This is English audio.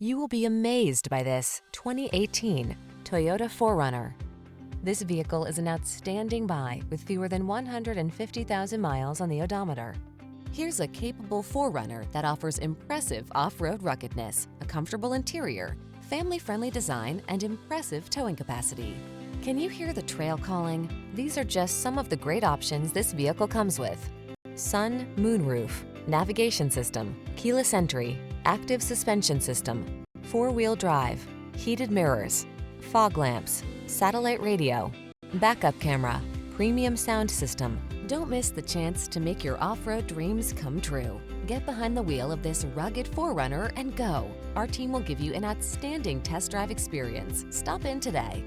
You will be amazed by this 2018 Toyota 4Runner. This vehicle is an outstanding buy with fewer than 150,000 miles on the odometer. Here's a capable 4Runner that offers impressive off-road ruggedness, a comfortable interior, family-friendly design, and impressive towing capacity. Can you hear the trail calling? These are just some of the great options this vehicle comes with: sun, moonroof, navigation system, keyless entry, active suspension system, four-wheel drive, heated mirrors, fog lamps, satellite radio, backup camera, premium sound system. Don't miss the chance to make your off-road dreams come true. Get behind the wheel of this rugged 4Runner and go. Our team will give you an outstanding test drive experience. Stop in today.